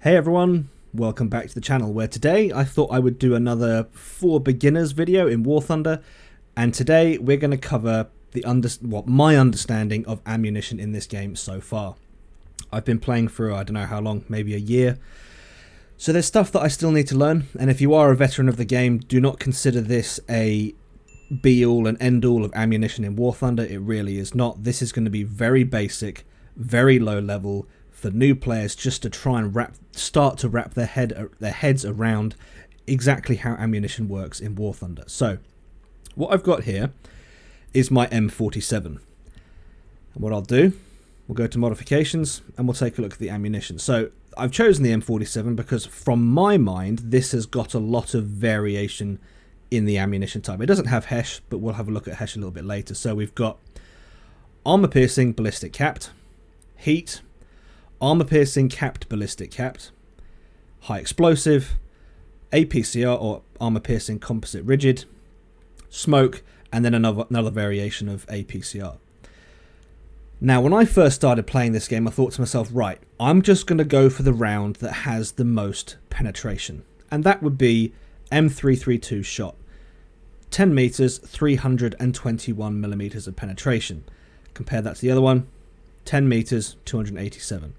Hey everyone, welcome back to the channel, where today I thought I would do another for beginners video in War Thunder, and today we're going to cover my understanding of ammunition in this game so far. I've been playing for I don't know how long, maybe a year, so there's stuff that I still need to learn, and if you are a veteran of the game, do not consider this a be-all and end-all of ammunition in War Thunder. It really is not. This is going to be very basic, very low level, for new players, just to try and start to wrap their heads around exactly how ammunition works in War Thunder. So what I've got here is my M47, and what I'll do, we'll go to modifications and we'll take a look at the ammunition. So I've chosen the M47 because from my mind this has got a lot of variation in the ammunition type. It doesn't have Hesh, but we'll have a look at Hesh a little bit later. So we've got armor piercing ballistic capped, heat, armor piercing capped ballistic capped, high explosive, APCR or armor piercing composite rigid, smoke, and then another variation of APCR. Now when I first started playing this game, I thought to myself, right, I'm just going to go for the round that has the most penetration, and that would be M332 shot, 10 meters, 321 millimeters of penetration. Compare that to the other one, 10 meters, 287.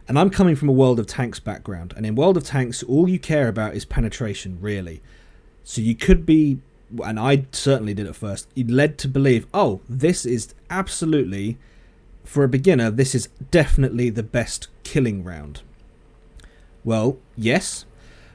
And I'm coming from a World of Tanks background, and in World of Tanks all you care about is penetration, really. So you could be, and I certainly did at first, you're led to believe, oh, this is absolutely, for a beginner, this is definitely the best killing round. Well, yes,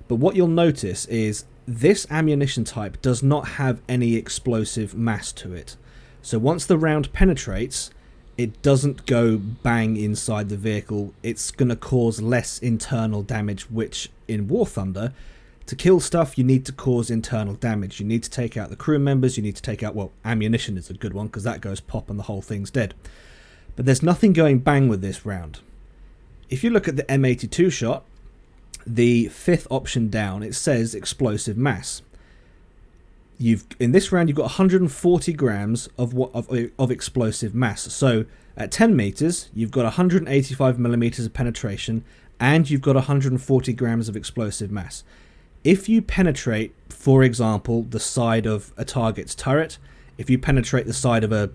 but what you'll notice is this ammunition type does not have any explosive mass to it. So once the round penetrates, it doesn't go bang inside the vehicle. It's going to cause less internal damage, which in War Thunder, to kill stuff, you need to cause internal damage. You need to take out the crew members, you need to take out, well, ammunition is a good one because that goes pop and the whole thing's dead. But there's nothing going bang with this round. If you look at the M82 shot, the fifth option down, it says explosive mass. In this round you've got 140 grams of explosive mass. So at 10 meters you've got 185 millimeters of penetration and you've got 140 grams of explosive mass. If you penetrate, for example, the side of a target's turret, if you penetrate the side of a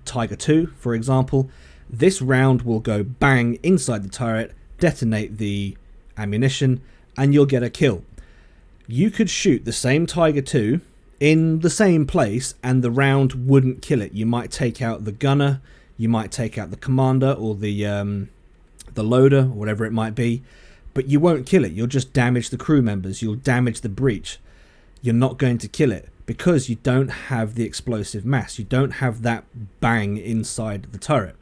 Tiger II, for example, this round will go bang inside the turret, detonate the ammunition, and you'll get a kill. You could shoot the same Tiger II in the same place and the round wouldn't kill it. You might take out the gunner, you might take out the commander or the loader or whatever it might be, but you won't kill it. You'll just damage the crew members, you'll damage the breach. You're not going to kill it because you don't have the explosive mass. You don't have that bang inside the turret.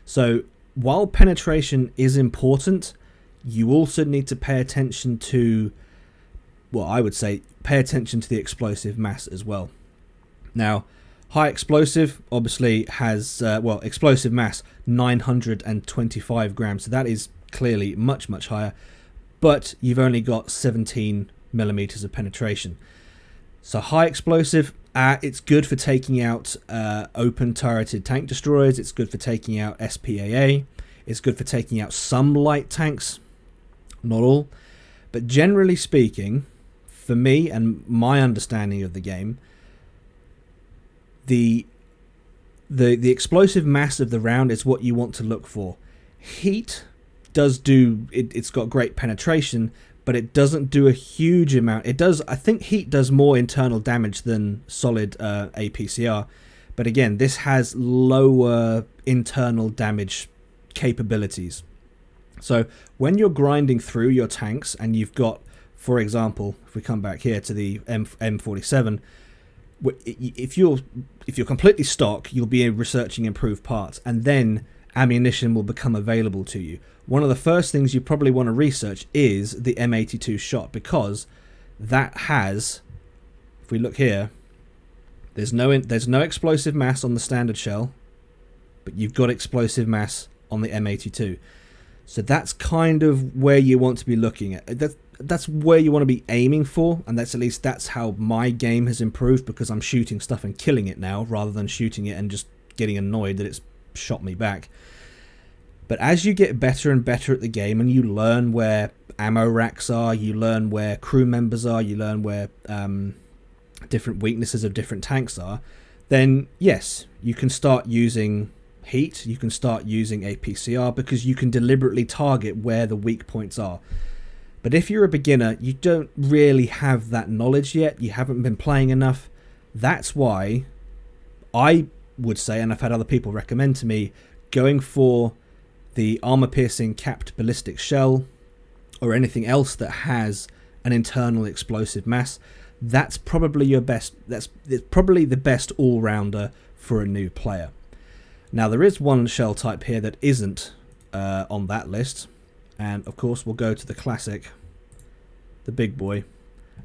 So while penetration is important, you also need to pay attention to, well, I would say pay attention to the explosive mass as well. Now, high explosive obviously has, explosive mass 925 grams, so that is clearly much, much higher, but you've only got 17 millimeters of penetration. So high explosive, it's good for taking out open turreted tank destroyers, it's good for taking out SPAA, it's good for taking out some light tanks, not all, but generally speaking, for me and my understanding of the game, the explosive mass of the round is what you want to look for. Heat does do, it's got great penetration, but it doesn't do a huge amount. It does, I think heat does more internal damage than solid APCR, but again, this has lower internal damage capabilities. So when you're grinding through your tanks and you've got, for example, if we come back here to the M47, if you're completely stock, you'll be researching improved parts, and then ammunition will become available to you. One of the first things you probably want to research is the M82 shot, because that has, if we look here, there's no explosive mass on the standard shell, but you've got explosive mass on the M82. So that's kind of where you want to be looking at. That's where you want to be aiming for, and that's how my game has improved, because I'm shooting stuff and killing it now rather than shooting it and just getting annoyed that it's shot me back. But as you get better and better at the game and you learn where ammo racks are, you learn where crew members are, you learn where different weaknesses of different tanks are, then yes, you can start using heat, you can start using APCR, because you can deliberately target where the weak points are. But if you're a beginner, you don't really have that knowledge yet, you haven't been playing enough. That's why I would say, and I've had other people recommend to me, going for the armor-piercing capped ballistic shell or anything else that has an internal explosive mass, that's probably your best. It's probably the best all-rounder for a new player. Now, there is one shell type here that isn't on that list, and of course we'll go to the classic, the big boy,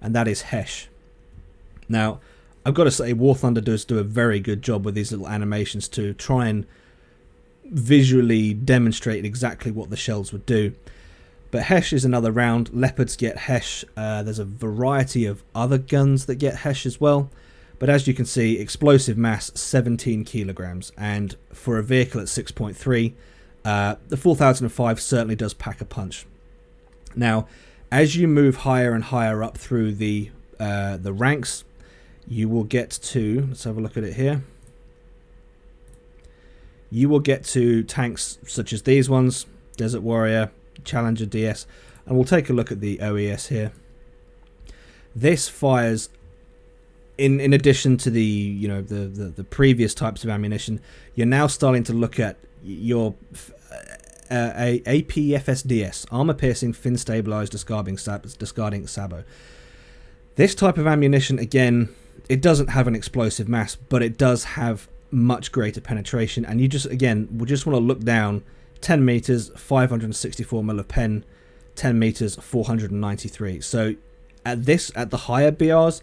and that is Hesh. Now, I've got to say, War Thunder does do a very good job with these little animations to try and visually demonstrate exactly what the shells would do. But Hesh is another round. Leopards get Hesh. There's a variety of other guns that get Hesh as well. But as you can see, explosive mass 17 kilograms. And for a vehicle at 6.3, the 4005 certainly does pack a punch. Now, as you move higher and higher up through the ranks, you will get to, let's have a look at it here. You will get to tanks such as these ones, Desert Warrior, Challenger DS, and we'll take a look at the OES here. This fires, in addition to the the previous types of ammunition, you're now starting to look at your APFSDS, armor piercing fin stabilized discarding sabot. This type of ammunition, again, it doesn't have an explosive mass, but it does have much greater penetration. And you just, again, we just want to look down. 10 meters, 564 mil of pen, 10 meters, 493. So at the higher BRs,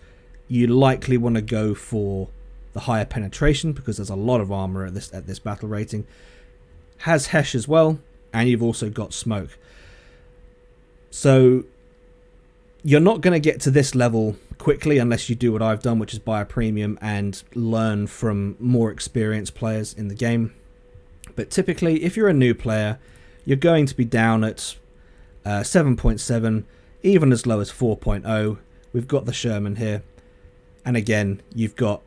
you likely want to go for the higher penetration, because there's a lot of armor at this battle rating. Has Hesh as well, and you've also got smoke. So you're not going to get to this level quickly unless you do what I've done, which is buy a premium and learn from more experienced players in the game. But typically, if you're a new player, you're going to be down at 7.7, even as low as 4.0. We've got the Sherman here. And again, you've got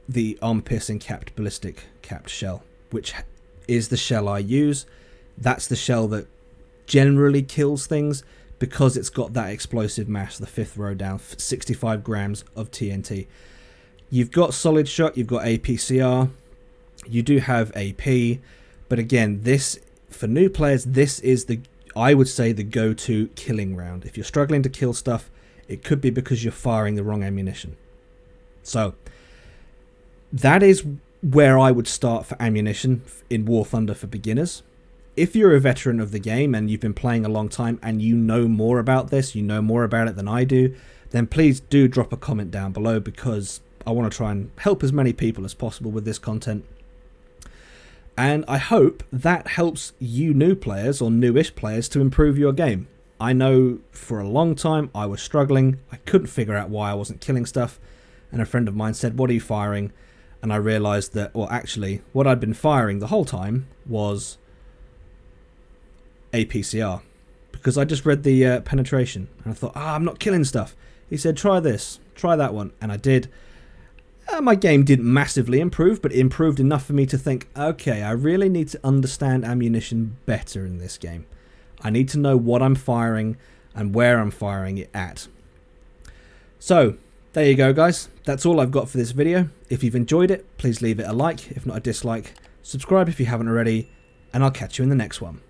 the armor-piercing capped ballistic capped shell, which is the shell I use. That's the shell that generally kills things because it's got that explosive mass, the fifth row down, 65 grams of TNT. You've got solid shot, you've got APCR. You do have AP, but again, this, for new players, this is I would say, the go-to killing round. If you're struggling to kill stuff, it could be because you're firing the wrong ammunition. So that is where I would start for ammunition in War Thunder for beginners. If you're a veteran of the game and you've been playing a long time and you know more about this, you know more about it than I do, then please do drop a comment down below, because I want to try and help as many people as possible with this content. And I hope that helps you new players or newish players to improve your game. I know for a long time I was struggling. I couldn't figure out why I wasn't killing stuff. And a friend of mine said, "What are you firing?" And I realized that, well, actually, what I'd been firing the whole time was APCR. Because I just read the penetration. And I thought, I'm not killing stuff. He said, try this, try that one. And I did. My game didn't massively improve, but it improved enough for me to think, okay, I really need to understand ammunition better in this game. I need to know what I'm firing and where I'm firing it at. So, there you go, guys. That's all I've got for this video. If you've enjoyed it, please leave it a like, if not a dislike. Subscribe if you haven't already, and I'll catch you in the next one.